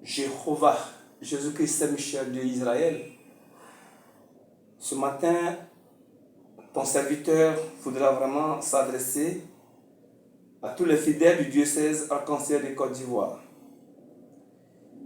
Jéhovah, Jésus-Christ Saint-Michel de Israël, ce matin, ton serviteur voudra vraiment s'adresser à tous les fidèles du diocèse Arc-en-Ciel de Côte d'Ivoire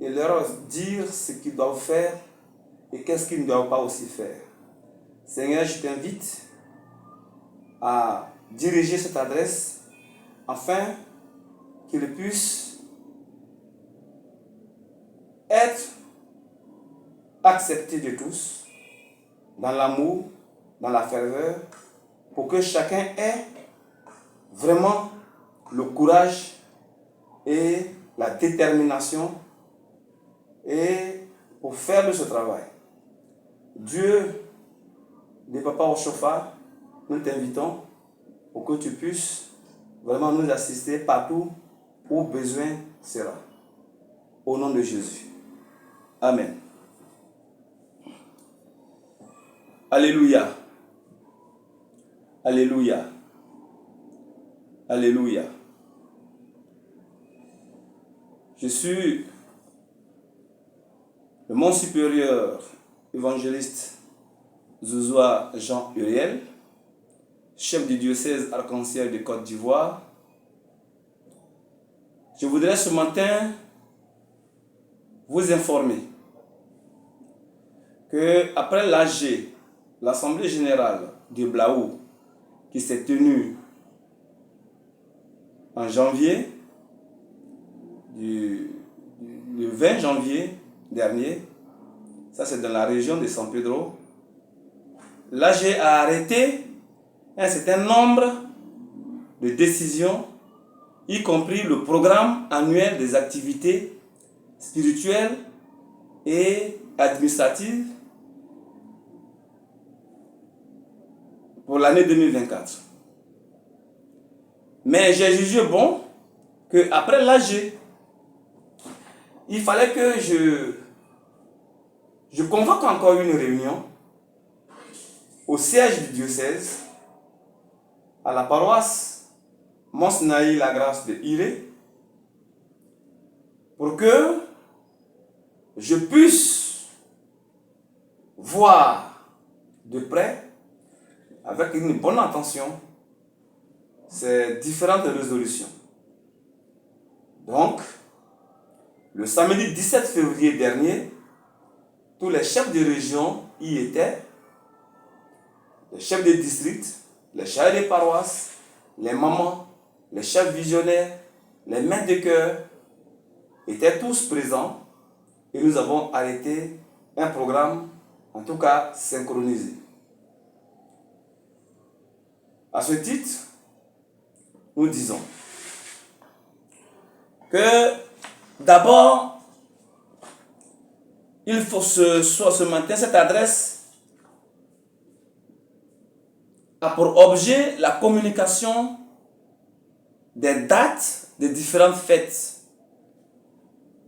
et leur dire ce qu'ils doivent faire et qu'est-ce qu'ils ne doivent pas aussi faire. Seigneur, je t'invite à diriger cette adresse afin qu'il puisse être accepté de tous dans l'amour, dans la ferveur, pour que chacun ait vraiment le courage et la détermination et pour faire de ce travail. Dieu de Papa au chauffard, nous t'invitons pour que tu puisses vraiment nous assister partout où besoin sera. Au nom de Jésus. Amen. Alléluia. Alléluia. Alléluia. Je suis le mon supérieur évangéliste Zouzoua Jean Uriel, chef du diocèse Arc-en-Ciel de Côte d'Ivoire. Je voudrais ce matin vous informer que après l'AG, l'Assemblée générale de Blaou, qui s'est tenue en janvier, le 20 janvier dernier, ça c'est dans la région de San Pedro, l'AG a arrêté un certain nombre de décisions, y compris le programme annuel des activités spirituelles et administratives pour l'année 2024. Mais j'ai jugé bon qu'après l'AG, il fallait que je convoque encore une réunion au siège du diocèse, à la paroisse Mons Naï la Grâce de Iré, pour que je puisse voir de près, avec une bonne attention, ces différentes résolutions. Donc, le samedi 17 février dernier, tous les chefs de région y étaient, les chefs de district, les chefs de paroisse, les mamans, les chefs visionnaires, les maîtres de chœur étaient tous présents et nous avons arrêté un programme, en tout cas synchronisé. À ce titre, nous disons que d'abord, il faut ce matin, cette adresse a pour objet la communication des dates des différentes fêtes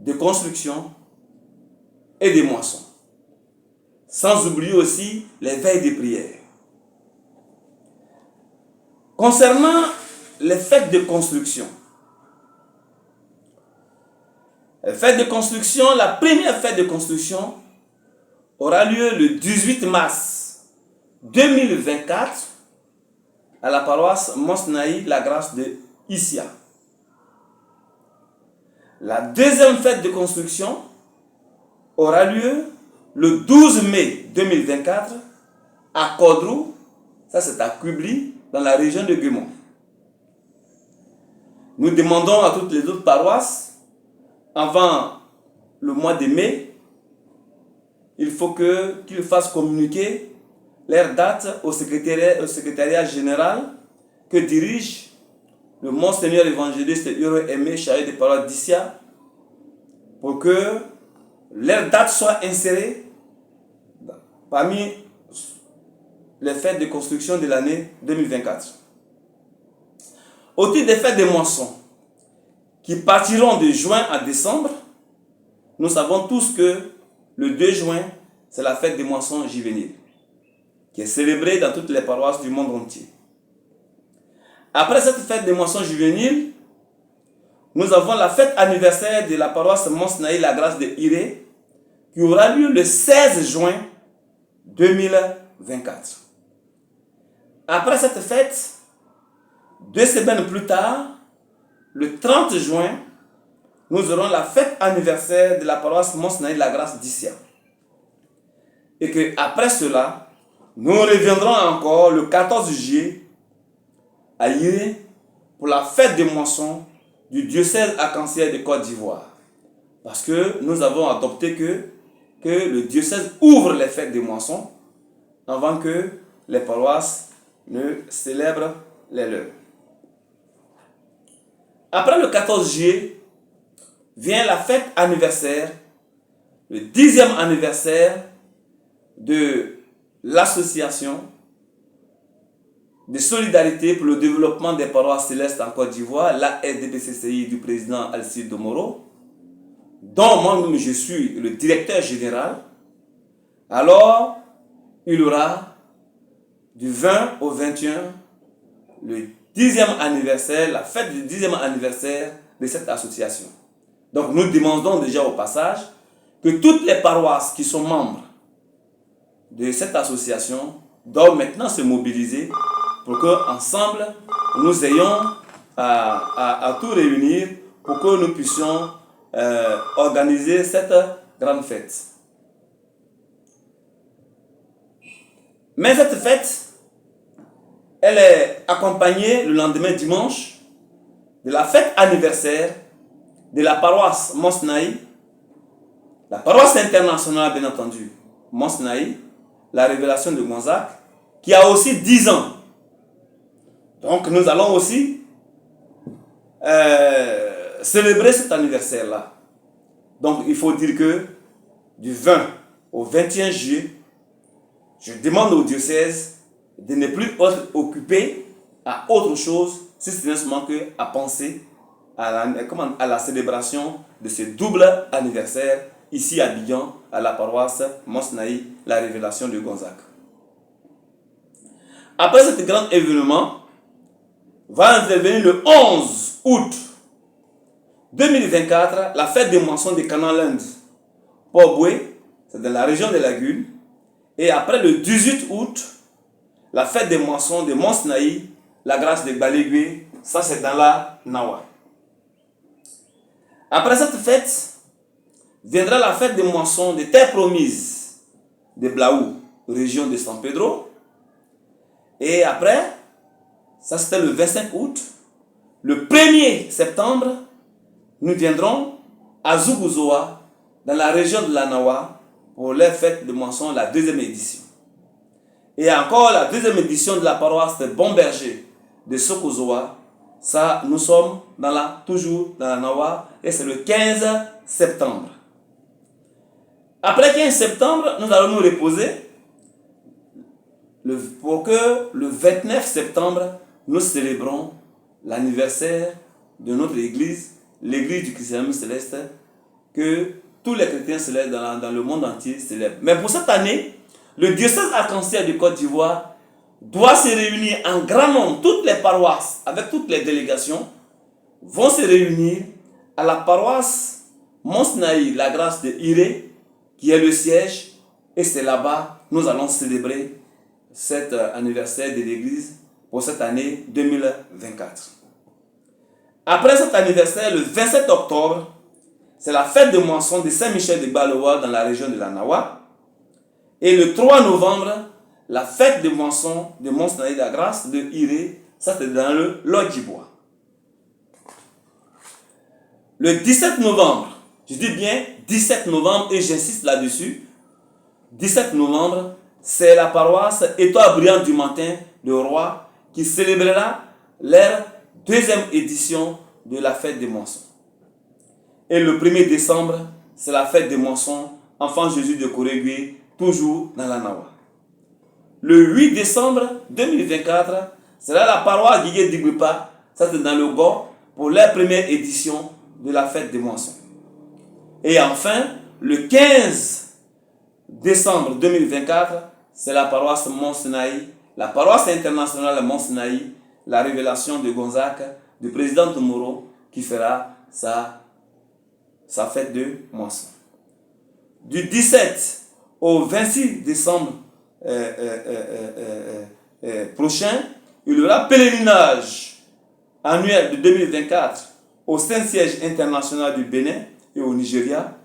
de construction et de moissons. Sans oublier aussi les veilles de prière. Concernant les fêtes de construction, la première fête de construction aura lieu le 18 mars 2024 à la paroisse Mons Naï la Grâce de Issia. La deuxième fête de construction aura lieu le 12 mai 2024 à Kodrou, ça c'est à Kubli, dans la région de Guémon. Nous demandons à toutes les autres paroisses, avant le mois de mai, il faut qu'ils fassent communiquer leurs dates au secrétariat général que dirige le Monseigneur évangéliste Euro Aimé, chargé de paroisse d'Issia, pour que leurs dates soient insérées parmi les fêtes de construction de l'année 2024. Au titre des fêtes de moisson, qui partiront de juin à décembre, nous savons tous que le 2 juin, c'est la fête des moissons juvéniles, qui est célébrée dans toutes les paroisses du monde entier. Après cette fête des moissons juvéniles, nous avons la fête anniversaire de la paroisse Mont Sinaï, la grâce de Iré, qui aura lieu le 16 juin 2024. Après cette fête, 2 semaines plus tard, le 30 juin, nous aurons la fête anniversaire de la paroisse Mont Sinaï, la grâce d'Issia. Et que après cela, nous reviendrons encore le 14 juillet à Iré pour la fête des moissons du diocèse arc-en-ciel de Côte d'Ivoire. Parce que nous avons adopté que le diocèse ouvre les fêtes des moissons avant que les paroisses ne célèbrent les leurs. Après le 14 juillet, vient la fête anniversaire, le 10e anniversaire de l'association de solidarité pour le développement des paroisses célestes en Côte d'Ivoire, la SDBCCI du président Alcide Domoro, dont moi-même je suis le directeur général. Alors, il y aura du 20 au 21 le 10e anniversaire, la fête du 10e anniversaire de cette association. Donc nous demandons déjà au passage que toutes les paroisses qui sont membres de cette association doivent maintenant se mobiliser pour qu'ensemble nous ayons à tout réunir pour que nous puissions organiser cette grande fête. Mais cette fête, elle est accompagnée le lendemain dimanche de la fête anniversaire de la paroisse Mont Sinaï, la paroisse internationale bien entendu, Mont Sinaï, la révélation de Gonzague, qui a aussi 10 ans. Donc nous allons aussi célébrer cet anniversaire-là. Donc il faut dire que du 20 au 21 juillet, je demande au diocèse de ne plus être occupé à autre chose, si ce n'est seulement qu'à penser à la célébration de ce double anniversaire ici à Abidjan, à la paroisse Mont Sinaï, la révélation de Gonzague. Après cet grand événement, va intervenir le 11 août 2024, la fête des moissons de Canaland, Port-Boué, c'est dans la région de Lagune. Et après le 18 août, la fête des moissons de Mont Sinaï, la grâce de Balégué, ça c'est dans la Nawa. Après cette fête, viendra la fête des moissons de Terre Promise de Blaou, région de San Pedro. Et après, ça c'était le 25 août, le 1er septembre, nous viendrons à Zougouzoua, dans la région de la Nawa, pour les fêtes de moisson, la 2e édition. Et encore la 2e édition de la paroisse de Bon Berger de Sokozoa, ça nous sommes toujours dans la Nawa, et c'est le 15 septembre. Après 15 septembre, nous allons nous reposer pour que le 29 septembre, nous célébrons l'anniversaire de notre église, l'église du christianisme céleste, que tous les chrétiens célestes dans le monde entier célèbrent. Mais pour cette année, le diocèse arc-en-ciel de Côte d'Ivoire doit se réunir en grand nombre. Toutes les paroisses, avec toutes les délégations, vont se réunir à la paroisse Mont Sinaï, la grâce de Iré, qui est le siège, et c'est là-bas que nous allons célébrer cet anniversaire de l'église pour cette année 2024. Après cet anniversaire, le 27 octobre, c'est la fête de moisson de Saint-Michel de Baloua dans la région de la Nawa. Et le 3 novembre, la fête de moisson de Mont Sinaï, la grâce de Iré, ça c'est dans le Lodjibois. Le 17 novembre, je dis bien 17 novembre et j'insiste là-dessus, 17 novembre, c'est la paroisse Étoile brillante du matin de Roi qui célébrera leur 2e édition de la fête des moissons. Et le 1er décembre, c'est la fête des moissons Enfant Jésus de Korégui, toujours dans la Nawa. Le 8 décembre 2024, sera la paroisse Guigué Digwipa, ça c'est dans le Go, pour la première édition de la fête des moissons. Et enfin, le 15 décembre 2024, c'est la paroisse Mont Sinaï, la paroisse internationale Mont Sinaï, la révélation de Gonzague, du président Tomoro, qui fera sa fête de moisson. Du 17 au 26 décembre prochain, il y aura pèlerinage annuel de 2024 au Saint-Siège international du Bénin et au Nigeria,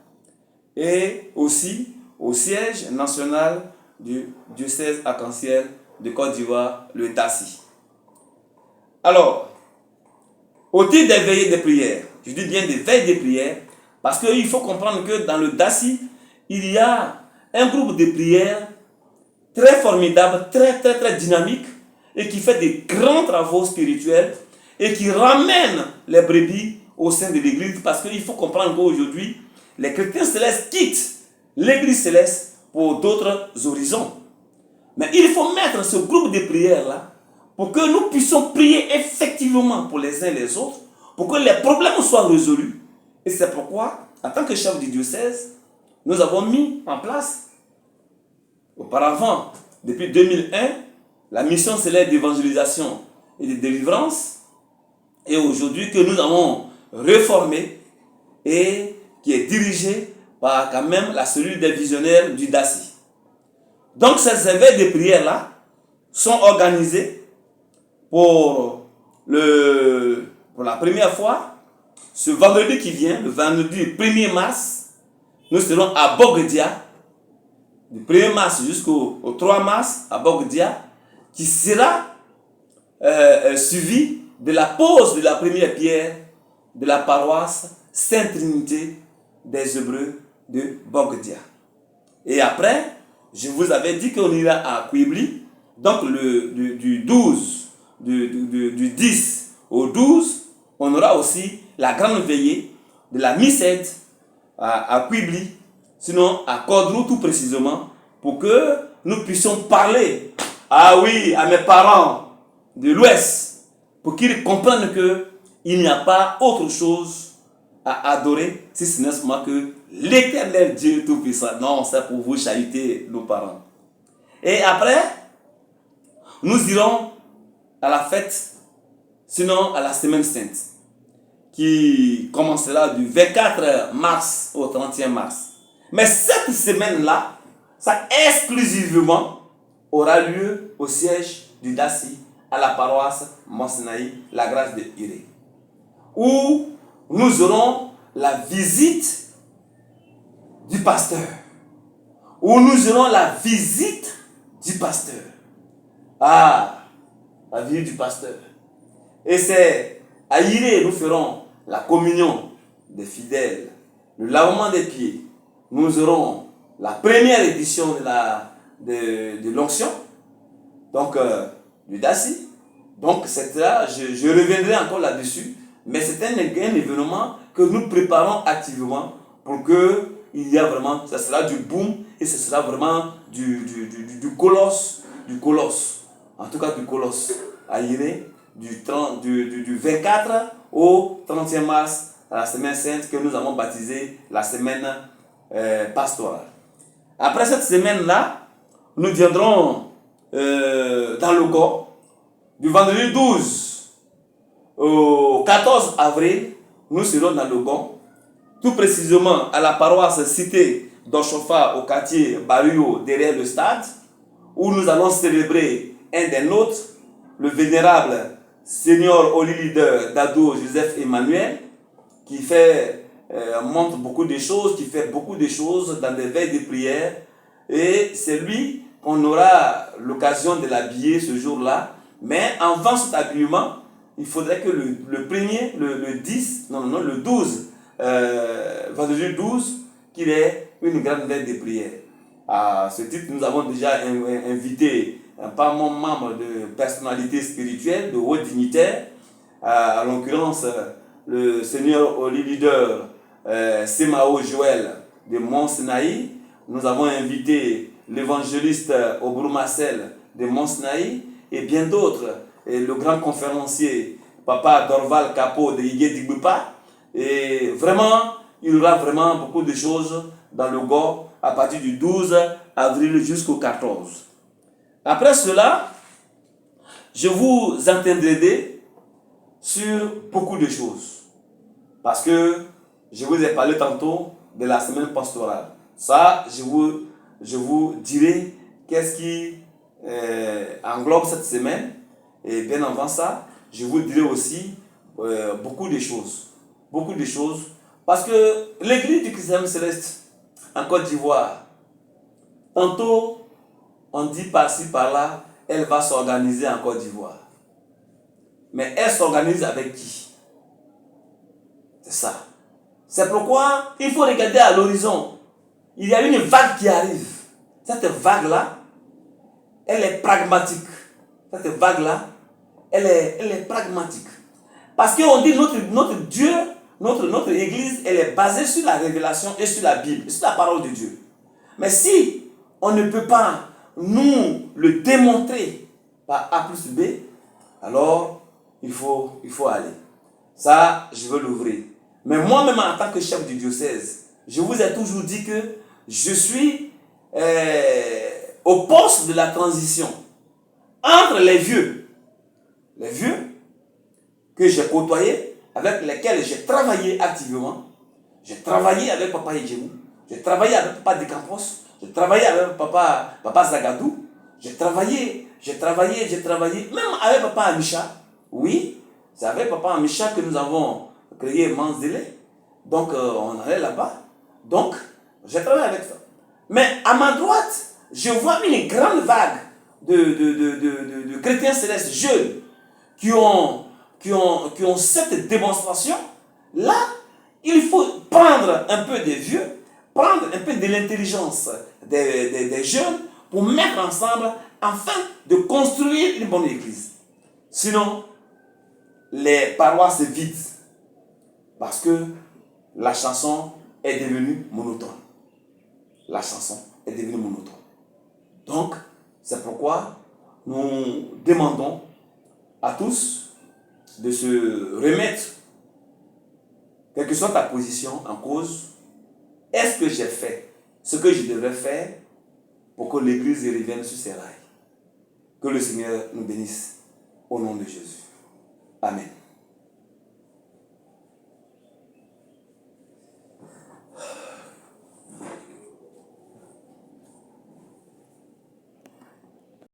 et aussi au siège national du diocèse arc-en-ciel de Côte d'Ivoire, le DACI. Alors, au titre des veillées de prière, je dis bien des veilles de prière, parce qu'il faut comprendre que dans le DACI, il y a un groupe de prière très formidable, très dynamique, et qui fait des grands travaux spirituels et qui ramène les brebis au sein de l'église, parce qu'il faut comprendre qu'aujourd'hui, les chrétiens célestes quittent l'église céleste pour d'autres horizons. Mais il faut mettre ce groupe de prière-là pour que nous puissions prier effectivement pour les uns et les autres, pour que les problèmes soient résolus. Et c'est pourquoi, en tant que chef du diocèse, nous avons mis en place, auparavant, depuis 2001, la mission céleste d'évangélisation et de délivrance, et aujourd'hui que nous avons réformé et qui est dirigée par quand même la cellule des visionnaires du DACI. Donc ces éveils de prière-là sont organisés pour la première fois ce vendredi qui vient, le vendredi 1er mars. Nous serons à Bogdia, du 1er mars jusqu'au 3 mars à Bogdia, qui sera suivi de la pose de la première pierre de la paroisse Sainte Trinité des Hébreux de Bogdia. Et après, je vous avais dit qu'on ira à Quibli, donc du 10 au 12, on aura aussi la grande veillée de la Missède à Quibli, sinon à Codrou tout précisément, pour que nous puissions parler, à mes parents de l'Ouest, pour qu'ils comprennent qu'il n'y a pas autre chose à adorer, si ce n'est moi que l'Éternel Dieu Tout-Puissant. Non, c'est pour vous chahuter nos parents. Et après, nous irons à la fête, sinon à la Semaine Sainte, qui commencera du 24 mars au 31 mars. Mais cette semaine-là, ça exclusivement aura lieu au siège du DACI, à la paroisse Mont-Sinaï, la grâce de Iré, où nous aurons la visite du pasteur. Où nous aurons la visite du pasteur. Ah, la visite du pasteur. Et c'est à Iré, nous ferons la communion des fidèles, le lavement des pieds. Nous aurons la première édition de l'onction, donc du DACI. Donc c'est là, je reviendrai encore là-dessus, mais c'est un événement que nous préparons activement pour que il y a vraiment, ça sera du boom et ce sera vraiment du colosse, en tout cas du colosse à Iré, du 24 au 31 mars, à la semaine sainte que nous avons baptisée la semaine pastorale. Après cette semaine-là, nous viendrons dans le Go, du vendredi 12 au 14 avril, nous serons dans le Go, tout précisément à la paroisse cité d'Ochofa au quartier Barrio derrière le stade, où nous allons célébrer un des nôtres, le vénérable Seigneur Holy Leader Dado Joseph Emmanuel, qui montre beaucoup de choses, qui fait beaucoup de choses dans des veilles de prière, et c'est lui qu'on aura l'occasion de l'habiller ce jour-là. Mais avant cet habillement, il faudrait que le 12, vendredi 12, qu'il ait une grande veille de prière. À ce titre, nous avons déjà invité pas mon membre de personnalité spirituelle, de haut dignitaire, à l'occurrence le Seigneur Holy Leader Semao Joël de Mont-Sinaï. Nous avons invité l'évangéliste Obrou Marcel de Mont-Sinaï et bien d'autres, et le grand conférencier Papa Dorval Capo de Yigué Digbupa. Et vraiment, il y aura vraiment beaucoup de choses dans le Go à partir du 12 avril jusqu'au 14. Après cela, je vous entendrai sur beaucoup de choses. Parce que je vous ai parlé tantôt de la semaine pastorale. Ça, je vous dirai qu'est-ce qui englobe cette semaine. Et bien avant ça, je vous dirai aussi beaucoup de choses. Beaucoup de choses. Parce que l'église du Christ Céleste en Côte d'Ivoire, tantôt on dit par-ci par-là, elle va s'organiser en Côte d'Ivoire. Mais elle s'organise avec qui? C'est ça. C'est pourquoi il faut regarder à l'horizon. Il y a une vague qui arrive. Cette vague-là, elle est pragmatique. Cette vague-là, elle est pragmatique. Parce qu'on dit notre Dieu, notre Église, elle est basée sur la révélation et sur la Bible, sur la parole de Dieu. Mais si on ne peut pas nous le démontrer par A plus B, alors il faut aller. Ça, je veux l'ouvrir. Mais moi-même, en tant que chef du diocèse, je vous ai toujours dit que je suis au poste de la transition entre les vieux que j'ai côtoyés, avec lesquels j'ai travaillé activement. J'ai travaillé avec Papa Yedjemou, j'ai travaillé avec Papa Decampos, j'ai travaillé avec Papa Zagadou, j'ai travaillé, même avec Papa Amisha. Oui, c'est avec Papa Amisha que nous avons créé Manzélé. Donc, on allait là-bas. Donc, j'ai travaillé avec ça. Mais à ma droite, je vois une grande vague de chrétiens célestes jeunes qui ont cette démonstration. Là, il faut prendre un peu des vieux, prendre un peu de l'intelligence des jeunes pour mettre ensemble afin de construire une bonne église. Sinon, les paroisses se vident parce que la chanson est devenue monotone. La chanson est devenue monotone. Donc, c'est pourquoi nous demandons à tous de se remettre, quelle que soit ta position, en cause. Est-ce que j'ai fait ce que je devrais faire pour que l'Église revienne sur ses rails? Que le Seigneur nous bénisse au nom de Jésus. Amen.